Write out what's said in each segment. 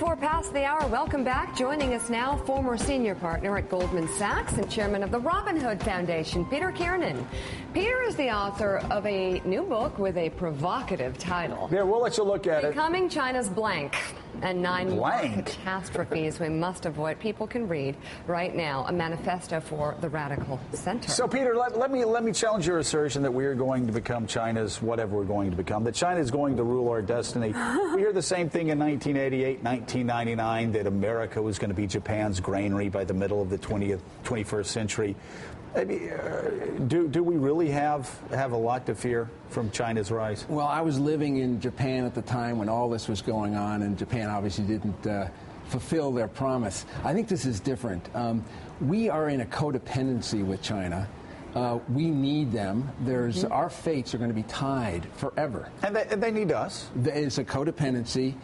24 past the hour. Welcome back. Joining us now, former senior partner at Goldman Sachs and chairman of the Robin Hood Foundation, Peter Kiernan. Peter is the author of a new book with a provocative title. Yeah, we'll let you look at it. Becoming China's Blank. And 9 more catastrophes we must avoid. People can read right now a manifesto for the radical center. So, Peter, let me challenge your assertion that we are going to become China's whatever we're going to become, that China is going to rule our destiny. We heard the same thing in 1988, 1999, that America was going to be Japan's granary by the middle of the 21st century. I mean, do we really have a lot to fear from China's rise? Well, I was living in Japan at the time when all this was going on, and Japan obviously didn't fulfill their promise. I think this is different. We are in a codependency with China. We need them. Our fates are going to be tied forever. And they need us. It's a codependency.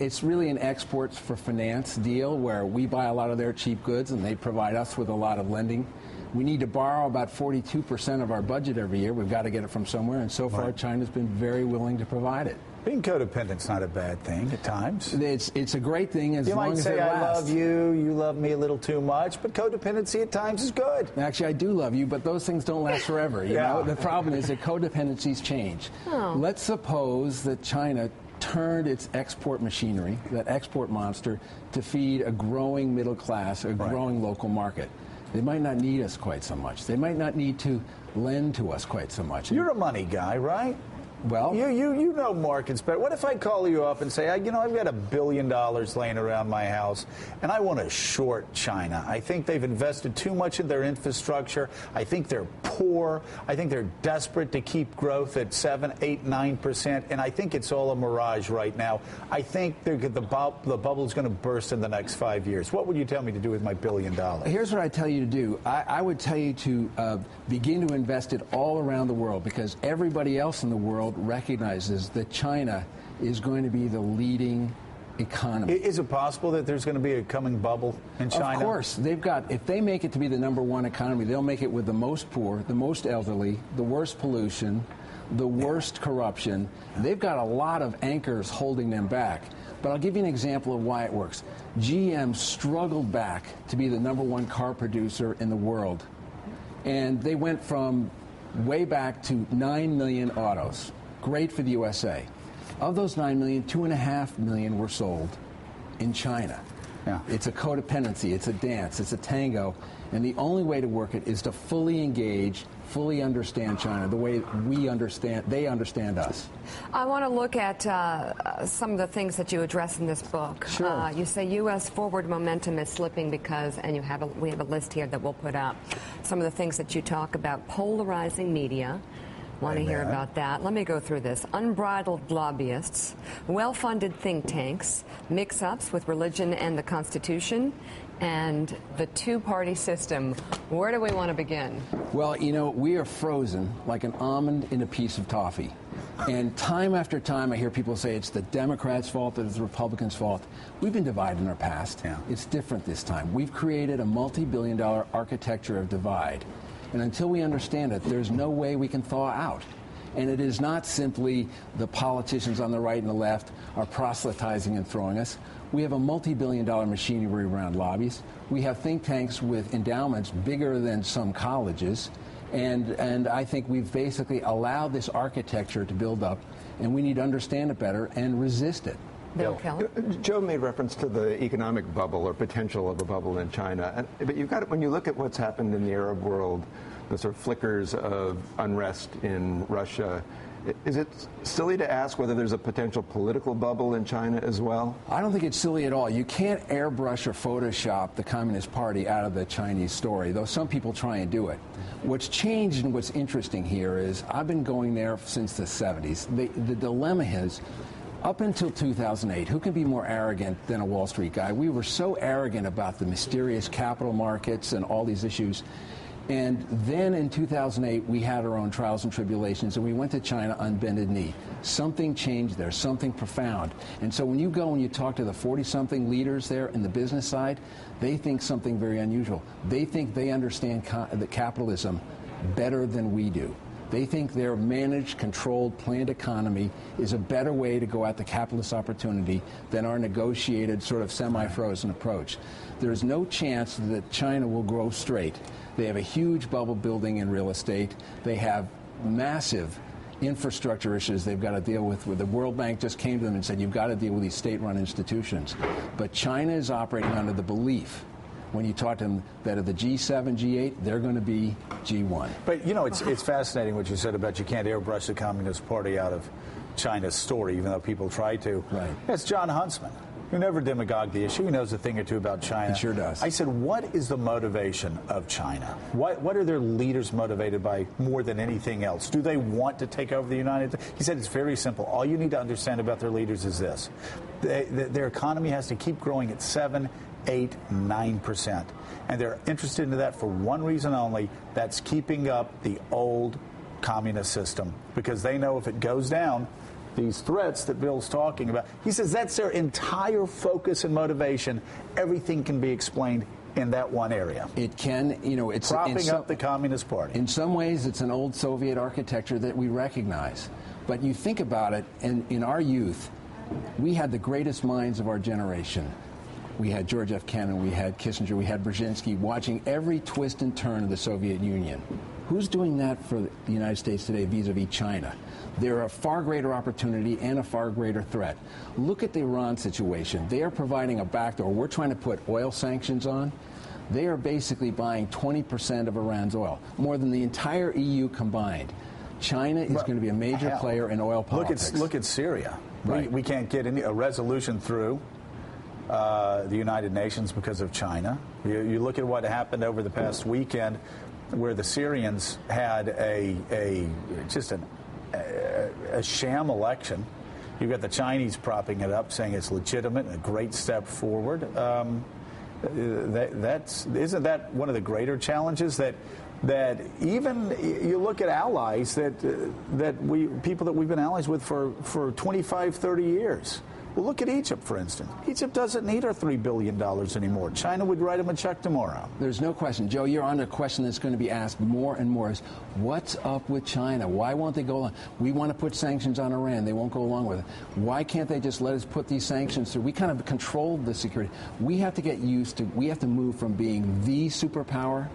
It's really an exports for finance deal where we buy a lot of their cheap goods and they provide us with a lot of lending. We need to borrow about 42% of our budget every year. We've got to get it from somewhere, and so far China's been very willing to provide it. Being codependent's not a bad thing at times. It's a great thing as long as it lasts. You might say, I love you, you love me a little too much, but codependency at times is good. Actually, I do love you, but those things don't last forever. You know? The problem is that codependencies change. Let's suppose that China turned its export machinery, that export monster, to feed a growing middle class, a growing local market. They might not need us quite so much. They might not need to lend to us quite so much. You're a money guy, right? Well, you know markets better. What if I call you up and say, I've got $1 billion laying around my house, and I want to short China. I think they've invested too much in their infrastructure. I think they're poor. I think they're desperate to keep growth at 7, 8, 9%, and I think it's all a mirage right now. I think the bubble is going to burst in the next 5 years. What would you tell me to do with my $1 billion? Here's what I tell you to do. I would tell you to begin to invest it all around the world, because everybody else in the world recognizes that China is going to be the leading economy. Is it possible that there's going to be a coming bubble in China? Of course. If they make it to be the #1 economy, they'll make it with the most poor, the most elderly, the worst pollution, the worst corruption. They've got a lot of anchors holding them back. But I'll give you an example of why it works. GM struggled back to be the #1 car producer in the world. And they went from way back to 9 million autos. Great for the USA. Of those 9 million, 2.5 million were sold in China. Yeah. It's a codependency, it's a dance, it's a tango, and the only way to work it is to fully engage, fully understand China the way they understand us. I want to look at some of the things that you address in this book. Sure. You say U.S. forward momentum is slipping because, and we have a list here that we'll put up, some of the things that you talk about: polarizing media. Want to hear about that. Let me go through this. Unbridled lobbyists, well-funded think tanks, mix-ups with religion and the Constitution, and the two-party system. Where do we want to begin? Well, we are frozen like an almond in a piece of toffee. And time after time, I hear people say it's the Democrats' fault, it's the Republicans' fault. We've been divided in our past. Yeah. It's different this time. We've created a multi-billion-dollar architecture of divide. And until we understand it, there's no way we can thaw out. And it is not simply the politicians on the right and the left are proselytizing and throwing us. We have a multi-billion-dollar machinery around lobbies. We have think tanks with endowments bigger than some colleges. And I think we've basically allowed this architecture to build up, and we need to understand it better and resist it. Bill Kelly. Joe made reference to the economic bubble or potential of a bubble in China. But you've got, when you look at what's happened in the Arab world, the sort of flickers of unrest in Russia, is it silly to ask whether there's a potential political bubble in China as well? I don't think it's silly at all. You can't airbrush or Photoshop the Communist Party out of the Chinese story, though some people try and do it. What's changed and what's interesting here is I've been going there since the 70s. The dilemma is, up until 2008, who can be more arrogant than a Wall Street guy? We were so arrogant about the mysterious capital markets and all these issues. And then in 2008, we had our own trials and tribulations, and we went to China on bended knee. Something changed there, something profound. And so when you go and you talk to the 40-something leaders there in the business side, they think something very unusual. They think they understand the capitalism better than we do. They think their managed, controlled, planned economy is a better way to go at the capitalist opportunity than our negotiated, sort of semi-frozen approach. There is no chance that China will grow straight. They have a huge bubble building in real estate. They have massive infrastructure issues they've got to deal with. The World Bank just came to them and said, you've got to deal with these state-run institutions. But China is operating under the belief, when you talk to them, that of the G7, G8, they're going to be G1. But, you know, it's fascinating what you said about you can't airbrush the Communist Party out of China's story, even though people try to. Right. That's John Huntsman, who never demagogued the issue. He knows a thing or two about China. He sure does. I said, what is the motivation of China? What are their leaders motivated by more than anything else? Do they want to take over the United States? He said it's very simple. All you need to understand about their leaders is this. Their economy has to keep growing at 7, 8, 9%. And they're interested in that for one reason only. That's keeping up the old communist system. Because they know if it goes down, these threats that Bill's talking about, he says that's their entire focus and motivation. Everything can be explained in that one area. It can, you know, it's propping up the Communist Party. In some ways, it's an old Soviet architecture that we recognize. But you think about it, and in our youth, we had the greatest minds of our generation. We had George F. Kennan, we had Kissinger, we had Brzezinski watching every twist and turn of the Soviet Union. Who's doing that for the United States today vis-a-vis China? They're a far greater opportunity and a far greater threat. Look at the Iran situation. They are providing a backdoor. We're trying to put oil sanctions on. They are basically buying 20% of Iran's oil, more than the entire EU combined. China is going to be a major player in oil politics. Look at Syria. Right. We can't get a resolution through the United Nations because of China. You look at what happened over the past weekend, where the Syrians had a sham election. You've got the Chinese propping it up, saying it's legitimate and a great step forward. Isn't that one of the greater challenges that even you look at allies people that we've been allies with for 25, 30 years. Well, look at Egypt, for instance. Egypt doesn't need our $3 billion anymore. China would write them a check tomorrow. There's no question. Joe, you're on a question that's going to be asked more and more is, what's up with China? Why won't they go along? We want to put sanctions on Iran. They won't go along with it. Why can't they just let us put these sanctions through? We kind of control the security. We have to get used to, we have to move from being the superpower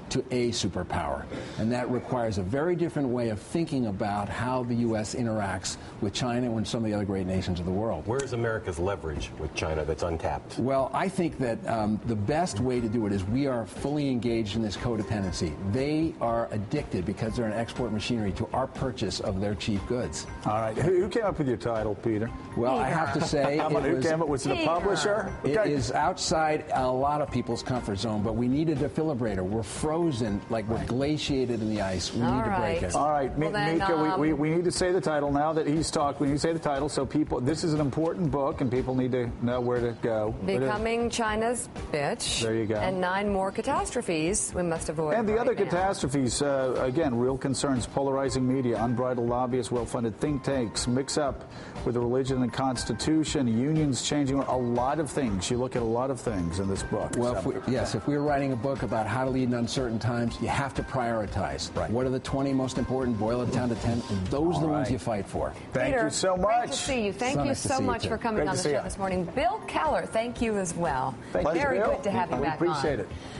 to a superpower. And that requires a very different way of thinking about how the U.S. interacts with China and some of the other great nations of the world. Where is America's leverage with China that's untapped? Well, I think that the best way to do it is we are fully engaged in this codependency. They are addicted, because they're an export machinery, to our purchase of their cheap goods. All right. Who came up with your title, Peter? Well, I have to say, was it a publisher? It is outside a lot of people's comfort zone, but we need a defibrillator. We're frozen, like we're glaciated in the ice. We need to break it. All right, Well, then, Mika, we need to say the title now that he's talked. We need to say the title so people. This is an important book, and people need to know where to go. Becoming China's Bitch. There you go. And 9 more catastrophes we must avoid. And the other now. catastrophes, again, real concerns: polarizing media, unbridled lobbyists, well-funded think tanks, mix-up with the religion and constitution, unions changing, a lot of things. You look at a lot of things in this book. Well, if we were writing a book about how to lead in uncertain times, you have to prioritize. Right. What are the 20 most important? Boil it down to 10. And those are the ones you fight for. Thank Peter, you so much. Great to see you. Thank So you nice to so see you, much too. for coming Great on to the see show you. this morning. Bill Keller, thank you as well. Thank you, Very Bill. good to have you We back appreciate on. it.